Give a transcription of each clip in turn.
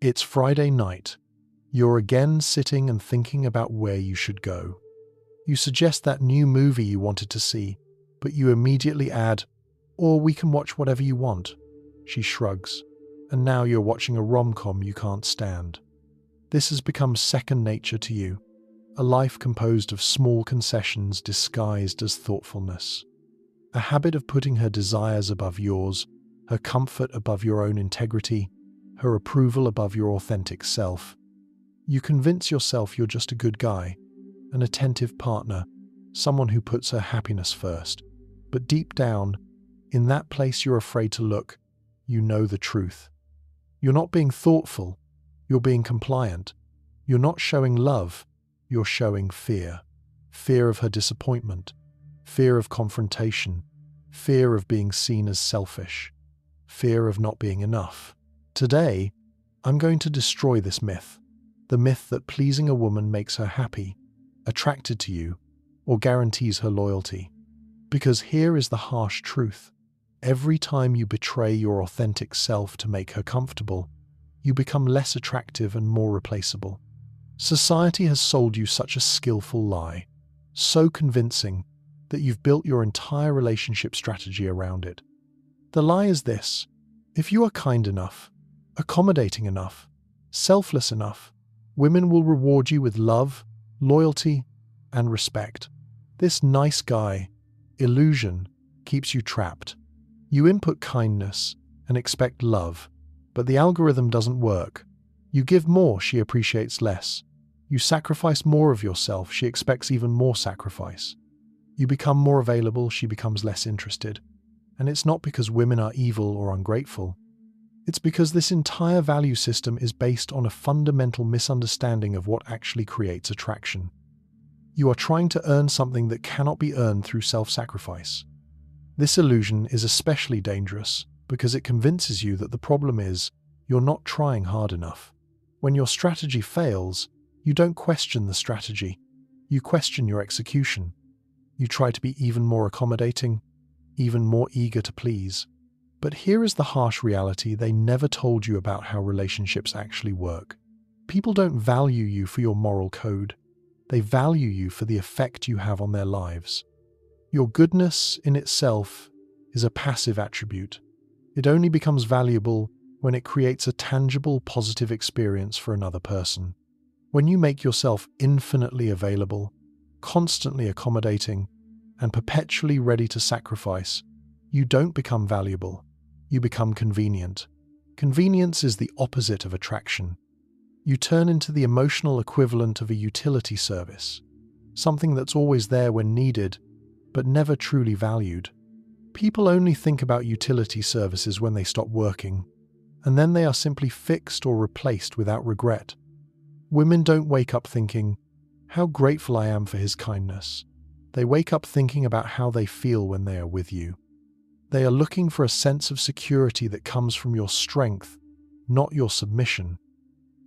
It's Friday night. You're again sitting and thinking about where you should go. You suggest that new movie you wanted to see, but you immediately add, "Or we can watch whatever you want." She shrugs, and now you're watching a rom-com you can't stand. This has become second nature to you, a life composed of small concessions disguised as thoughtfulness. A habit of putting her desires above yours, her comfort above your own integrity, her approval above your authentic self. You convince yourself you're just a good guy, an attentive partner, someone who puts her happiness first. But deep down, in that place you're afraid to look, you know the truth. You're not being thoughtful, you're being compliant. You're not showing love, you're showing fear. Fear of her disappointment, fear of confrontation, fear of being seen as selfish, fear of not being enough. Today, I'm going to destroy this myth, the myth that pleasing a woman makes her happy, attracted to you, or guarantees her loyalty. Because here is the harsh truth. Every time you betray your authentic self to make her comfortable, you become less attractive and more replaceable. Society has sold you such a skillful lie, so convincing that you've built your entire relationship strategy around it. The lie is this: if you are kind enough, accommodating enough, selfless enough, women will reward you with love, loyalty, and respect. This nice guy illusion keeps you trapped. You input kindness and expect love, but the algorithm doesn't work. You give more, she appreciates less. You sacrifice more of yourself, she expects even more sacrifice. You become more available, she becomes less interested. And it's not because women are evil or ungrateful. It's because this entire value system is based on a fundamental misunderstanding of what actually creates attraction. You are trying to earn something that cannot be earned through self-sacrifice. This illusion is especially dangerous because it convinces you that the problem is you're not trying hard enough. When your strategy fails, you don't question the strategy. You question your execution. You try to be even more accommodating, even more eager to please. But here is the harsh reality they never told you about how relationships actually work. People don't value you for your moral code. They value you for the effect you have on their lives. Your goodness in itself is a passive attribute. It only becomes valuable when it creates a tangible, positive experience for another person. When you make yourself infinitely available, constantly accommodating, and perpetually ready to sacrifice, you don't become valuable. You become convenient. Convenience is the opposite of attraction. You turn into the emotional equivalent of a utility service, something that's always there when needed, but never truly valued. People only think about utility services when they stop working, and then they are simply fixed or replaced without regret. Women don't wake up thinking, "How grateful I am for his kindness." They wake up thinking about how they feel when they are with you. They are looking for a sense of security that comes from your strength, not your submission.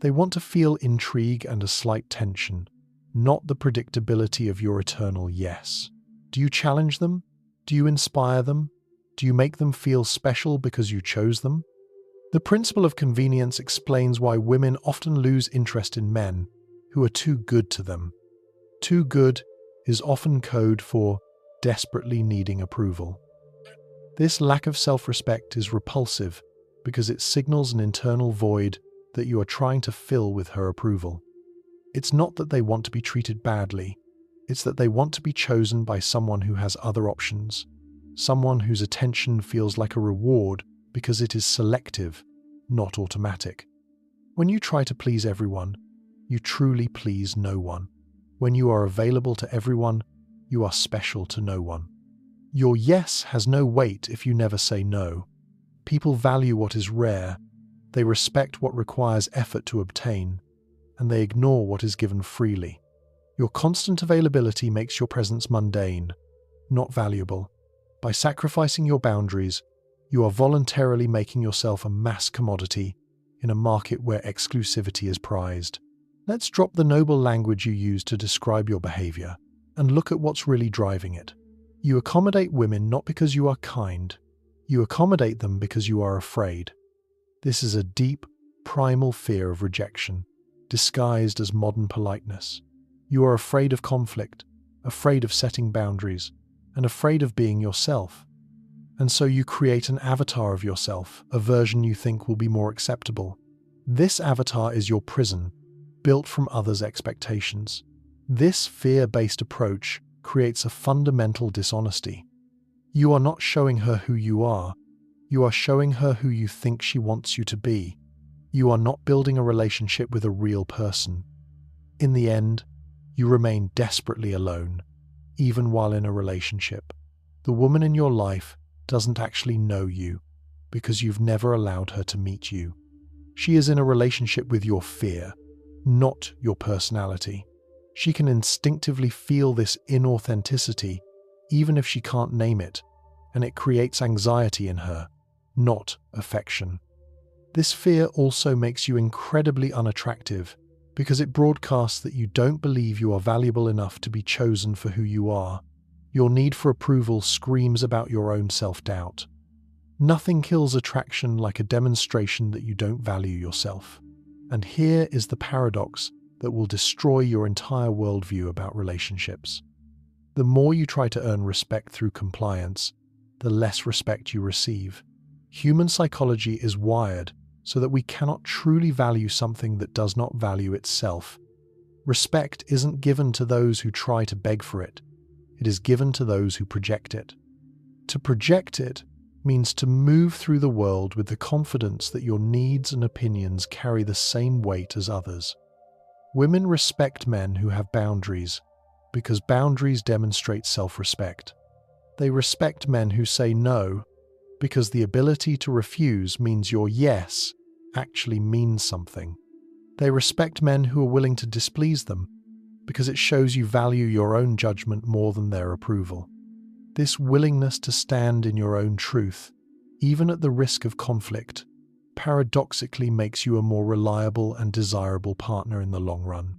They want to feel intrigue and a slight tension, not the predictability of your eternal yes. Do you challenge them? Do you inspire them? Do you make them feel special because you chose them? The principle of convenience explains why women often lose interest in men who are too good to them. Too good is often code for desperately needing approval. This lack of self-respect is repulsive because it signals an internal void that you are trying to fill with her approval. It's not that they want to be treated badly, it's that they want to be chosen by someone who has other options, someone whose attention feels like a reward because it is selective, not automatic. When you try to please everyone, you truly please no one. When you are available to everyone, you are special to no one. Your yes has no weight if you never say no. People value what is rare, they respect what requires effort to obtain, and they ignore what is given freely. Your constant availability makes your presence mundane, not valuable. By sacrificing your boundaries, you are voluntarily making yourself a mass commodity in a market where exclusivity is prized. Let's drop the noble language you use to describe your behavior and look at what's really driving it. You accommodate women not because you are kind. You accommodate them because you are afraid. This is a deep, primal fear of rejection, disguised as modern politeness. You are afraid of conflict, afraid of setting boundaries, and afraid of being yourself. And so you create an avatar of yourself, a version you think will be more acceptable. This avatar is your prison, built from others' expectations. This fear-based approach creates a fundamental dishonesty. You are not showing her who you are showing her who you think she wants you to be. You are not building a relationship with a real person. In the end, you remain desperately alone, even while in a relationship. The woman in your life doesn't actually know you, because you've never allowed her to meet you. She is in a relationship with your fear, not your personality. She can instinctively feel this inauthenticity, even if she can't name it, and it creates anxiety in her, not affection. This fear also makes you incredibly unattractive, because it broadcasts that you don't believe you are valuable enough to be chosen for who you are. Your need for approval screams about your own self-doubt. Nothing kills attraction like a demonstration that you don't value yourself. And here is the paradox that will destroy your entire worldview about relationships. The more you try to earn respect through compliance, the less respect you receive. Human psychology is wired so that we cannot truly value something that does not value itself. Respect isn't given to those who try to beg for it. It is given to those who project it. To project it means to move through the world with the confidence that your needs and opinions carry the same weight as others. Women respect men who have boundaries because boundaries demonstrate self-respect. They respect men who say no because the ability to refuse means your yes actually means something. They respect men who are willing to displease them because it shows you value your own judgment more than their approval. This willingness to stand in your own truth, even at the risk of conflict, paradoxically makes you a more reliable and desirable partner in the long run.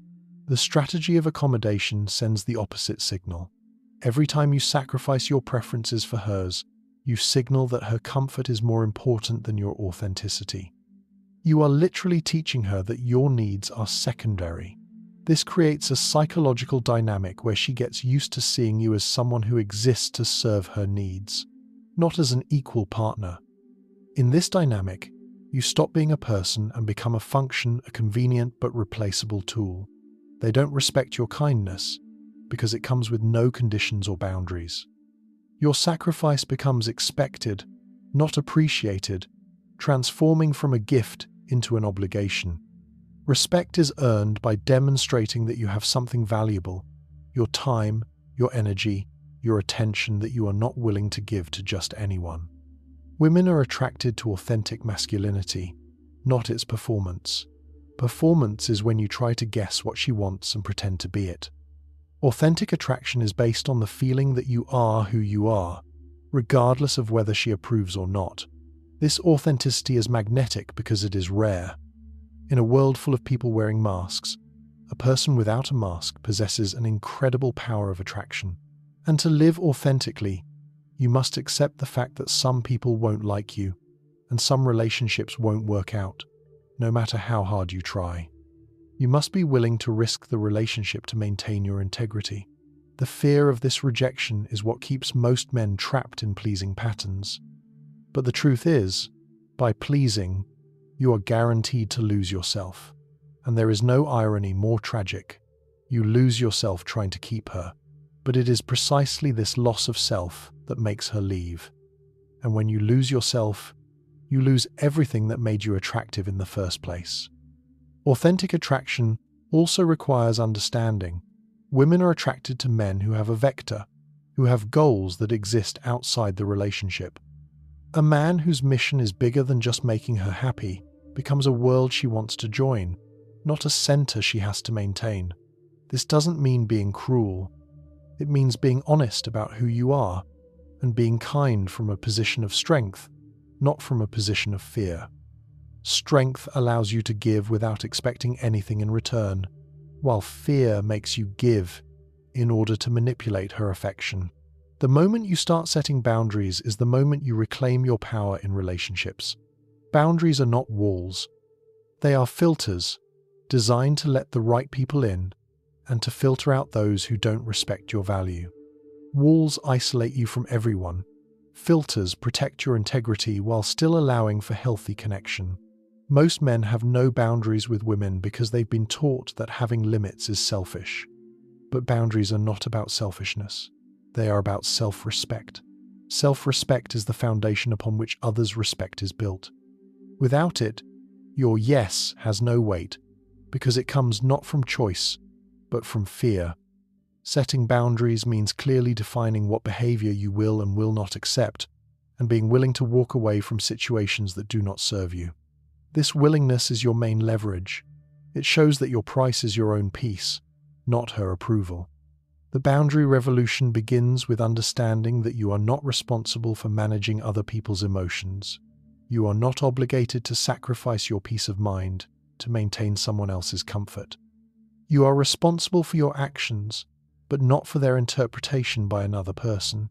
The strategy of accommodation sends the opposite signal. Every time you sacrifice your preferences for hers, you signal that her comfort is more important than your authenticity. You are literally teaching her that your needs are secondary. This creates a psychological dynamic where she gets used to seeing you as someone who exists to serve her needs, not as an equal partner. In this dynamic, you stop being a person and become a function, a convenient but replaceable tool. They don't respect your kindness because it comes with no conditions or boundaries. Your sacrifice becomes expected, not appreciated, transforming from a gift into an obligation. Respect is earned by demonstrating that you have something valuable, your time, your energy, your attention that you are not willing to give to just anyone. Women are attracted to authentic masculinity, not its performance. Performance is when you try to guess what she wants and pretend to be it. Authentic attraction is based on the feeling that you are who you are, regardless of whether she approves or not. This authenticity is magnetic because it is rare. In a world full of people wearing masks, a person without a mask possesses an incredible power of attraction. And to live authentically, you must accept the fact that some people won't like you, and some relationships won't work out, no matter how hard you try. You must be willing to risk the relationship to maintain your integrity. The fear of this rejection is what keeps most men trapped in pleasing patterns. But the truth is, by pleasing, you are guaranteed to lose yourself. And there is no irony more tragic. You lose yourself trying to keep her. But it is precisely this loss of self that makes her leave. And when you lose yourself, you lose everything that made you attractive in the first place. Authentic attraction also requires understanding. Women are attracted to men who have a vector, who have goals that exist outside the relationship. A man whose mission is bigger than just making her happy becomes a world she wants to join, not a center she has to maintain. This doesn't mean being cruel. It means being honest about who you are and being kind from a position of strength, not from a position of fear. Strength allows you to give without expecting anything in return, while fear makes you give in order to manipulate her affection. The moment you start setting boundaries is the moment you reclaim your power in relationships. Boundaries are not walls. They are filters, designed to let the right people in and to filter out those who don't respect your value. Walls isolate you from everyone. Filters protect your integrity while still allowing for healthy connection. Most men have no boundaries with women because they've been taught that having limits is selfish. But boundaries are not about selfishness. They are about self-respect. Self-respect is the foundation upon which others' respect is built. Without it, your yes has no weight because it comes not from choice, but from fear. Setting boundaries means clearly defining what behavior you will and will not accept, and being willing to walk away from situations that do not serve you. This willingness is your main leverage. It shows that your price is your own peace, not her approval. The boundary revolution begins with understanding that you are not responsible for managing other people's emotions. You are not obligated to sacrifice your peace of mind to maintain someone else's comfort. You are responsible for your actions, but not for their interpretation by another person.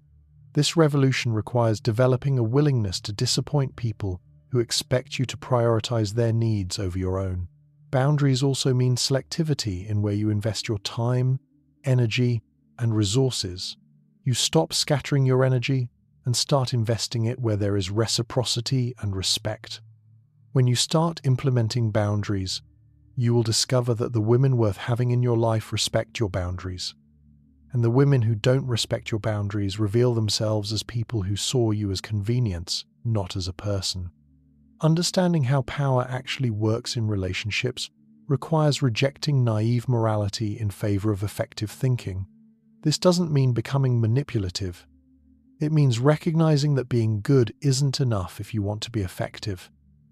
This revolution requires developing a willingness to disappoint people who expect you to prioritize their needs over your own. Boundaries also mean selectivity in where you invest your time, energy, and resources. You stop scattering your energy and start investing it where there is reciprocity and respect. When you start implementing boundaries, you will discover that the women worth having in your life respect your boundaries. And the women who don't respect your boundaries reveal themselves as people who saw you as convenience, not as a person. Understanding how power actually works in relationships requires rejecting naive morality in favor of effective thinking. This doesn't mean becoming manipulative. It means recognizing that being good isn't enough if you want to be effective.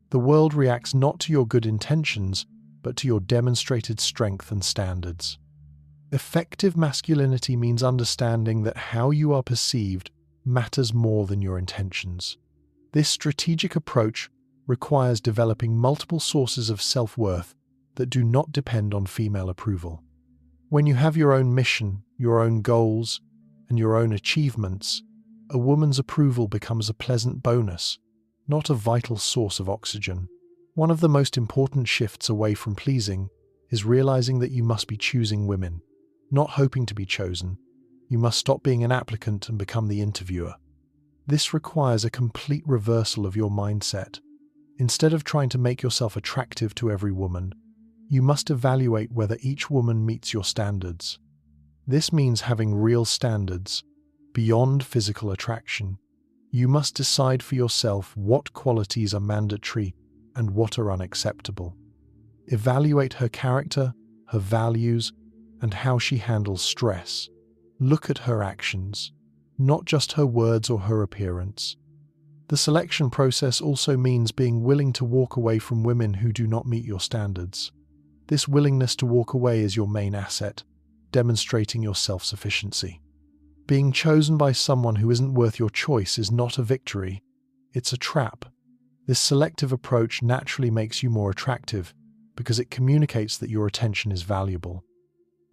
The world reacts not to your good intentions, but to your demonstrated strength and standards. Effective masculinity means understanding that how you are perceived matters more than your intentions. This strategic approach requires developing multiple sources of self-worth that do not depend on female approval. When you have your own mission, your own goals, and your own achievements, a woman's approval becomes a pleasant bonus, not a vital source of oxygen. One of the most important shifts away from pleasing is realizing that you must be choosing women, not hoping to be chosen. You must stop being an applicant and become the interviewer. This requires a complete reversal of your mindset. Instead of trying to make yourself attractive to every woman, you must evaluate whether each woman meets your standards. This means having real standards, beyond physical attraction. You must decide for yourself what qualities are mandatory and what are unacceptable. Evaluate her character, her values, and how she handles stress. Look at her actions, not just her words or her appearance. The selection process also means being willing to walk away from women who do not meet your standards. This willingness to walk away is your main asset, demonstrating your self-sufficiency. Being chosen by someone who isn't worth your choice is not a victory, it's a trap. This selective approach naturally makes you more attractive because it communicates that your attention is valuable.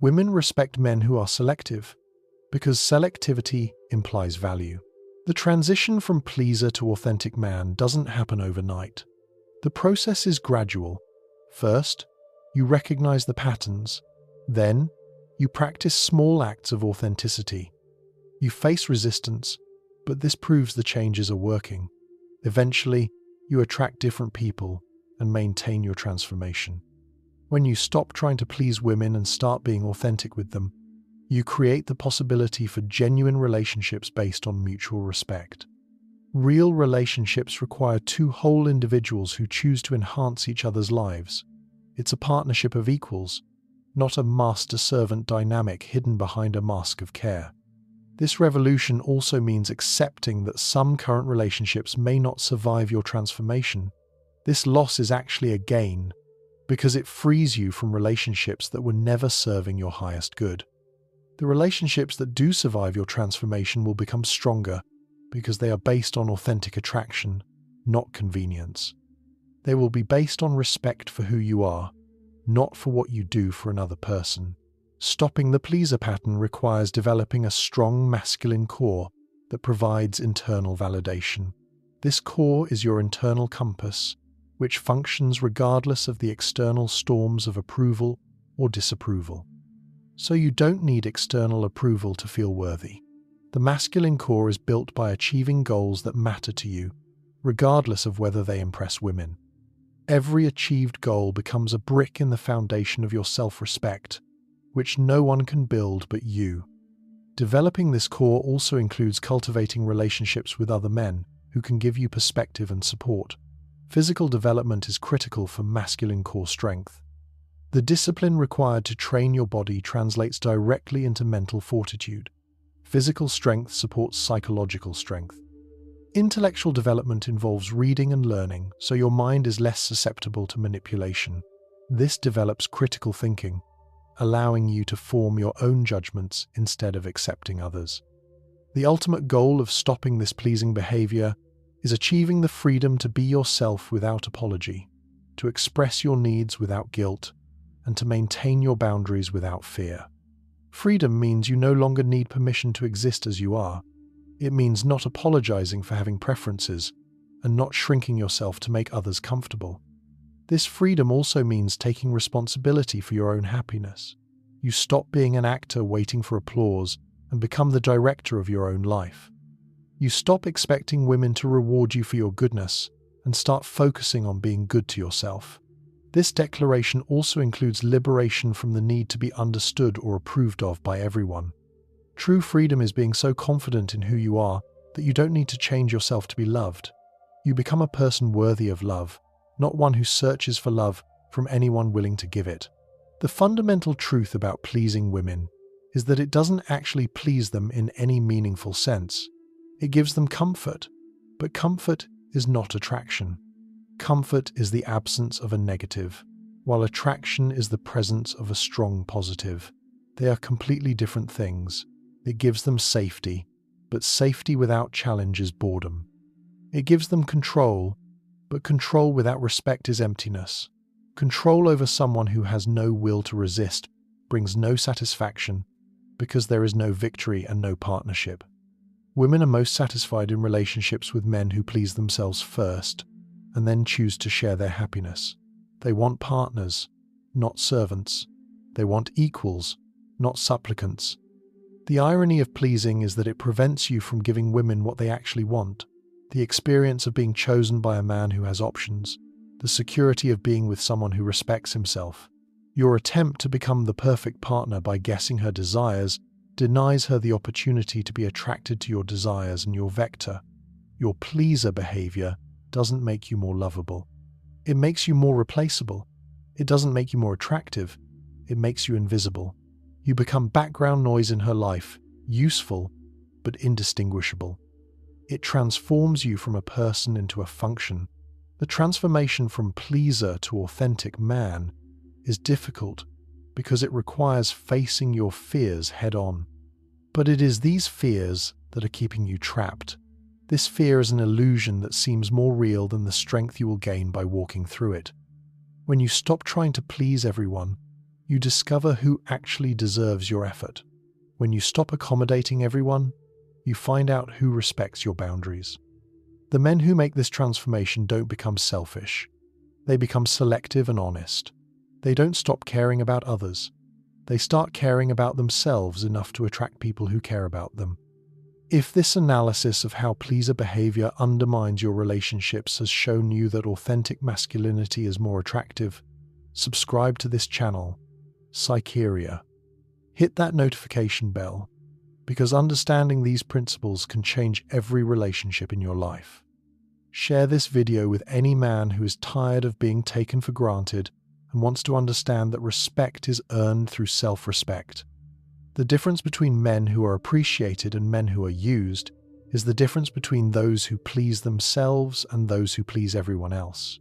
Women respect men who are selective because selectivity implies value. The transition from pleaser to authentic man doesn't happen overnight. The process is gradual. First, you recognize the patterns. Then, you practice small acts of authenticity. You face resistance, but this proves the changes are working. Eventually, you attract different people and maintain your transformation. When you stop trying to please women and start being authentic with them, you create the possibility for genuine relationships based on mutual respect. Real relationships require two whole individuals who choose to enhance each other's lives. It's a partnership of equals, not a master-servant dynamic hidden behind a mask of care. This revolution also means accepting that some current relationships may not survive your transformation. This loss is actually a gain, because it frees you from relationships that were never serving your highest good. The relationships that do survive your transformation will become stronger because they are based on authentic attraction, not convenience. They will be based on respect for who you are, not for what you do for another person. Stopping the pleaser pattern requires developing a strong masculine core that provides internal validation. This core is your internal compass, which functions regardless of the external storms of approval or disapproval. So you don't need external approval to feel worthy. The masculine core is built by achieving goals that matter to you, regardless of whether they impress women. Every achieved goal becomes a brick in the foundation of your self-respect, which no one can build but you. Developing this core also includes cultivating relationships with other men who can give you perspective and support. Physical development is critical for masculine core strength. The discipline required to train your body translates directly into mental fortitude. Physical strength supports psychological strength. Intellectual development involves reading and learning, so your mind is less susceptible to manipulation. This develops critical thinking, allowing you to form your own judgments instead of accepting others. The ultimate goal of stopping this pleasing behavior is achieving the freedom to be yourself without apology, to express your needs without guilt, and to maintain your boundaries without fear. Freedom means you no longer need permission to exist as you are. It means not apologizing for having preferences and not shrinking yourself to make others comfortable. This freedom also means taking responsibility for your own happiness. You stop being an actor waiting for applause and become the director of your own life. You stop expecting women to reward you for your goodness and start focusing on being good to yourself. This declaration also includes liberation from the need to be understood or approved of by everyone. True freedom is being so confident in who you are that you don't need to change yourself to be loved. You become a person worthy of love, not one who searches for love from anyone willing to give it. The fundamental truth about pleasing women is that it doesn't actually please them in any meaningful sense. It gives them comfort, but comfort is not attraction. Comfort is the absence of a negative, while attraction is the presence of a strong positive. They are completely different things. It gives them safety, but safety without challenge is boredom. It gives them control, but control without respect is emptiness. Control over someone who has no will to resist brings no satisfaction because there is no victory and no partnership. Women are most satisfied in relationships with men who please themselves first and then choose to share their happiness. They want partners, not servants. They want equals, not supplicants. The irony of pleasing is that it prevents you from giving women what they actually want: the experience of being chosen by a man who has options, the security of being with someone who respects himself. Your attempt to become the perfect partner by guessing her desires denies her the opportunity to be attracted to your desires and your vector. Your pleaser behavior doesn't make you more lovable. It makes you more replaceable. It doesn't make you more attractive. It makes you invisible. You become background noise in her life, useful, but indistinguishable. It transforms you from a person into a function. The transformation from pleaser to authentic man is difficult because it requires facing your fears head-on. But it is these fears that are keeping you trapped. This fear is an illusion that seems more real than the strength you will gain by walking through it. When you stop trying to please everyone, you discover who actually deserves your effort. When you stop accommodating everyone, you find out who respects your boundaries. The men who make this transformation don't become selfish. They become selective and honest. They don't stop caring about others. They start caring about themselves enough to attract people who care about them. If this analysis of how pleaser behavior undermines your relationships has shown you that authentic masculinity is more attractive, subscribe to this channel, Psycheria. Hit that notification bell, because understanding these principles can change every relationship in your life. Share this video with any man who is tired of being taken for granted and wants to understand that respect is earned through self-respect. The difference between men who are appreciated and men who are used is the difference between those who please themselves and those who please everyone else.